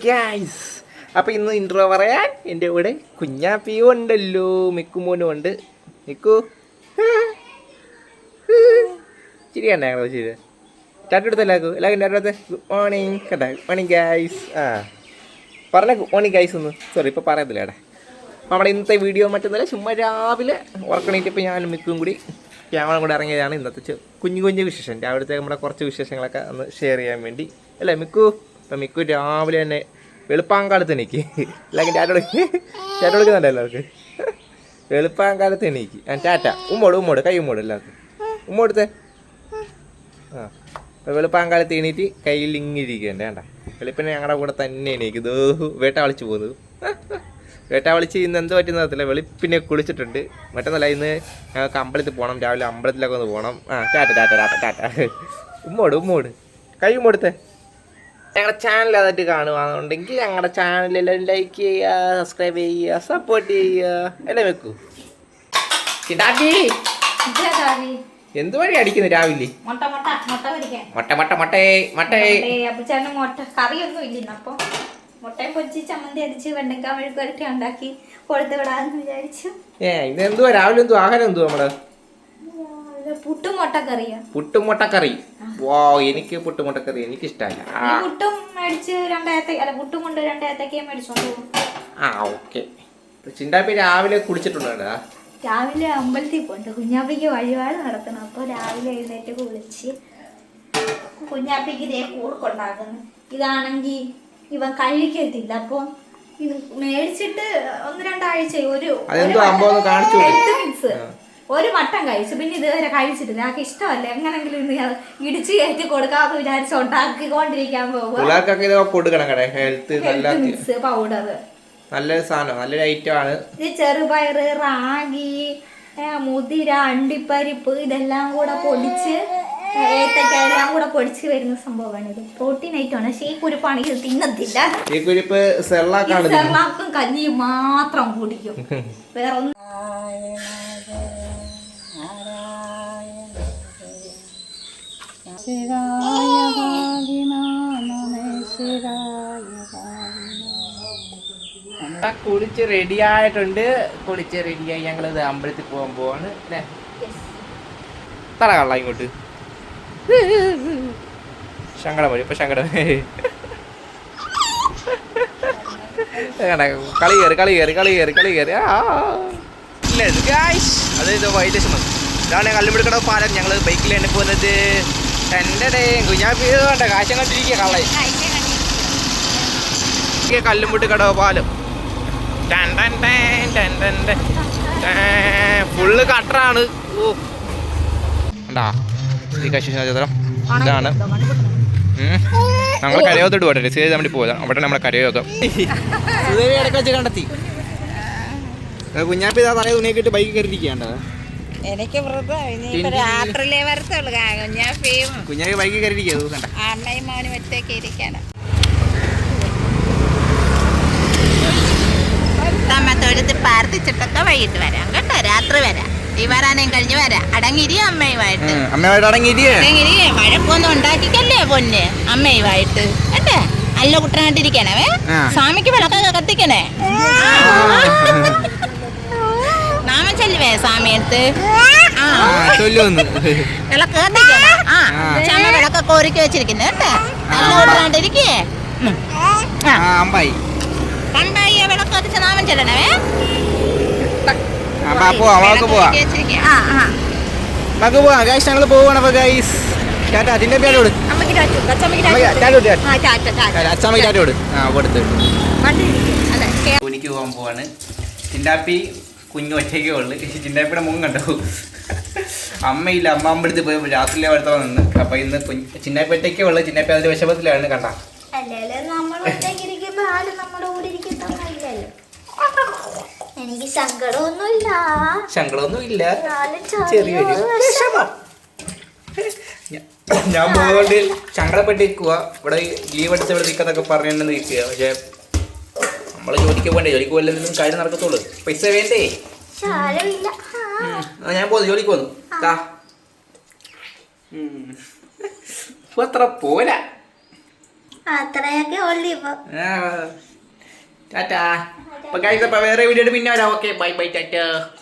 Guys, അപ്പോൾ ഇന്ന് intro പറയാൻ എൻ്റെ കൂടെ കുഞ്ഞാപ്പിയും ഉണ്ടല്ലോ, മിക്കുമോനും ഉണ്ട്. മിക്കു ചിരിയണ്ട ഞങ്ങൾ ശരി ചാട്ടെടുത്തല്ലാക്കൂ എല്ലാവർക്കും എൻ്റെ അടുത്ത് ഗുഡ് മോർണിംഗ് കേട്ടാ. Good morning guys. പറഞ്ഞ ഗുഡ് മോർണിംഗ് ഗൈസ് ഒന്ന് സോറി ഇപ്പോൾ പറയത്തില്ല ഏട്ടാ. നമ്മുടെ ഇന്നത്തെ വീഡിയോ മറ്റൊന്നുമില്ല, ചുമ്മാ രാവിലെ ഉറക്കണീറ്റപ്പോൾ ഞാനും മിക്കും കൂടി ക്യാമറ കൂടെ ഇറങ്ങിയതാണ് ഇന്നത്തെ കുഞ്ഞു കുഞ്ഞു വിശേഷം. രാവിലത്തെ നമ്മുടെ കുറച്ച് വിശേഷങ്ങളൊക്കെ ഒന്ന് ഷെയർ ചെയ്യാൻ വേണ്ടി അല്ലേ മിക്കു. അപ്പം മിക്കു രാവിലെ തന്നെ വെളുപ്പാങ്കാലത്ത് എണീക്ക്, അല്ലെങ്കിൽ ചാറ്റ കൊടുക്കുന്നുണ്ട് എല്ലാവർക്കും. വെളുപ്പാങ്കാലത്ത് എണീക്ക്. ടാറ്റ ഉമ്മോട് കൈ ഉമ്മോട് എല്ലാവർക്കും ഉമ്മോടുത്തേ. അപ്പോൾ വെളുപ്പാങ്കാലത്ത് എണീറ്റ് കയ്യിൽ ഇങ്ങിരിക്കണ്ട വേണ്ട. വെളുപ്പിനെ ഞങ്ങളുടെ കൂടെ തന്നെ എണീക്കും. വേട്ട വിളിച്ച് പോകുന്നത്. വേട്ട വിളിച്ച് ഇന്ന് എന്ത് പറ്റുന്ന അറിയത്തില്ല. വെളുപ്പിനെ കുളിച്ചിട്ടുണ്ട്. മറ്റൊന്നല്ല, ഇന്ന് ഞങ്ങൾക്ക് അമ്പലത്തിൽ പോകണം. രാവിലെ അമ്പലത്തിലൊക്കെ ഒന്ന് പോകണം. ടാറ്റ ഉമ്മോട് കൈ ഉമ്മോടുത്തേ. ഞങ്ങളുടെ ചാനൽ അതായിട്ട് കാണുകയാണെന്നുണ്ടെങ്കിൽ ഞങ്ങളുടെ ചാനലെല്ലാം ലൈക്ക് ചെയ്യുക, സബ്സ്ക്രൈബ് ചെയ്യുക, സപ്പോർട്ട് ചെയ്യുക. അല്ലേ വെക്കൂ എന്ത് വഴി അടിക്കുന്നു രാവിലെ? ഇതെന്തുവാ രാവിലെ എന്തുവാ ആഹാരം എന്തുവാ നമ്മുടെ? പുട്ടും മുട്ടക്കറി. വാ, എനിക്ക് പുട്ടും മുട്ടക്കറി എനിക്ക് ഇഷ്ടമല്ല. ഓക്കെ. ചിണ്ടാപ്പി രാവിലെ കുളിച്ചിട്ടുണ്ടോ? രാവിലെ അമ്പലത്തിൽ പോണ്ട്, കുഞ്ഞാപ്പിക്ക് വഴിപാട് നടത്തണം. അപ്പൊ രാവിലെ എഴുന്നേറ്റ് കുളിച്ച് കുഞ്ഞാപ്പിക്ക് ഇതേ കൂർക്കുണ്ടാക്കുന്നു. ഇതാണെങ്കി ഇവൻ കഴിക്കത്തില്ല. അപ്പൊ ഇത് മേടിച്ചിട്ട് 1-2 ആഴ്ച ഒരു മട്ടൻ കഴിച്ചു. പിന്നെ ഇതുവരെ കഴിച്ചിട്ടില്ല. ഞങ്ങൾക്ക് ഇഷ്ടമല്ല. എങ്ങനെങ്കിലും ഇന്ന് ഇടിച്ച് കയറ്റി കൊടുക്കാന്ന് വിചാരിച്ച് ഉണ്ടാക്കിക്കൊണ്ടിരിക്കാൻ പോകും. പൗഡർ നല്ലൊരു സാധനം, നല്ലൊരു ഐറ്റം ആണ്. ഇത് ചെറുപയറ്, റാഗി, മുതിര, അണ്ടിപ്പരിപ്പ് ഇതെല്ലാം കൂടെ പൊടിച്ച്, ഏത്തക്ക എല്ലാം കൂടെ പൊടിച്ച് വരുന്ന സംഭവമാണ്. ഇത് പ്രോട്ടീൻ ഐറ്റം ആണ്. പക്ഷേ ഈ കുരുപ്പാണ് ഇത് തിന്നത്തില്ല. ഈ കുരുപ്പ് സെർലാക്കും കഞ്ഞിയും മാത്രം കുടിക്കും. വേറെ ഒന്നും. കുളിച്ച് റെഡി ആയിട്ടുണ്ട്. കുളിച്ച് റെഡിയായി ഞങ്ങളിത് അമ്പലത്തിൽ പോകാൻ പോവാണ്. തറ കള്ള ഇങ്ങോട്ട് സങ്കടം വരും. ഇപ്പൊ സങ്കടം കളി കയറി. അതായത് വൈദ്യം ഇതാണ് കല്ലുപിടിക്കട പാലം. ഞങ്ങൾ ബൈക്കിലാണ് പോകുന്നത്. എൻ്റെ കുഞ്ഞാപ്പി വേണ്ട കാശം കണ്ടിരിക്കുക കള്ള കല്ലുമുട്ടി കടവ് പാലം. ഫുള്ള് കട്ടറാണ്. ചിത്രം ഇതാണ്. ഞങ്ങൾ കരയോഗത്തോട്ട് പോട്ടെ. സേവ് നമ്മൾ പോകാം. അവിടെ നമ്മളെ കരയോഗം ഇടയ്ക്ക് വെച്ച് കണ്ടെത്തി. കുഞ്ഞാപ്പി തലേ തുണിയൊക്കെ ഇട്ട് ബൈക്ക് കയറിയിരിക്കുകയാണ്. എനിക്ക് കുഞ്ഞാപ്പി ബൈക്ക് കയറിയിരിക്കുക. അമ്മയും മോനും ഒറ്റയ്ക്ക് ഇരിക്കാണ്. തൊഴുത്ത് പ്രാർത്ഥിച്ചിട്ടൊക്കെ വൈകിട്ട് വരാം കേട്ടോ. രാത്രി വരാം. ഈ വരാനേം കഴിഞ്ഞ് വരാം. അടങ്ങിരിയോ അമ്മയുമായിട്ട്? വഴക്കൊന്നും ഉണ്ടാക്കിക്കല്ലേ പൊന്നെ അമ്മയുമായിട്ട് കേട്ടെ. നല്ല കുട്ടനായിട്ടിരിക്കണേ. സ്വാമിക്ക് വിളക്കൊക്കെ കത്തിക്കണേ. നാമം ചൊല്ലുവേ സ്വാമി എടുത്ത് വിളക്ക് കത്തിക്കണേ. ചമ്മ വിളക്കൊക്കെ ഒരുക്കി വെച്ചിരിക്കുന്നേ കേട്ടെ. നല്ല കുട്ടനായിട്ടിരിക്കേ. കണ്ടായി വിളക്ക് കത്തിച്ച നാമം ചെല്ലണേ. ഞങ്ങൾ പോവാണ്. ജോലിക്ക് പോകാൻ പോവാണ്. ചിണ്ടാപ്പി കുഞ്ഞു ഒറ്റയ്ക്കേ ഉള്ളു. ചിണ്ടാപ്പിയുടെ മുഖം കണ്ടോ? അമ്മയില്ല. അമ്മ അമ്പലത്തിൽ പോയി രാത്രിയിലെ വളർത്താൻ നിന്ന്. അപ്പൊ ഇന്ന് ചിന്നാപ്പി ഒറ്റയ്ക്കേ ഉള്ളു. ചിന്നാപ്പി അതിന്റെ വിഷമത്തിലാണ്. കണ്ട എനിക്ക് സങ്കടമൊന്നുമില്ല. ചെറിയൊരു വിഷമം. ഞാൻ പോകുന്നോണ്ട് സങ്കടപ്പെട്ടിരിക്കുക. ഇവിടെ ലീവ് എടുത്ത് ഇവിടെ നിൽക്കുന്നൊക്കെ പറഞ്ഞിട്ട് നിൽക്കുക. പക്ഷെ നമ്മള് ജോലിക്ക് പോകണ്ടേ? ജോലിക്ക് പോലെന്തെങ്കിലും കാര്യം നടക്കത്തുള്ളൂ. പൈസ വേണ്ടേ? ഞാൻ പോന്നു, ജോലിക്ക് പോന്നു. അത്ര പോരാ. അത്രയൊക്കെ ഉള്ളു ഇപ്പൊ. ടാറ്റാ. അപ്പൊ ഗൈസ്, അപ്പൊ വേറെ വീഡിയോ പിന്നെ വരാം. Okay, bye bye, Tata.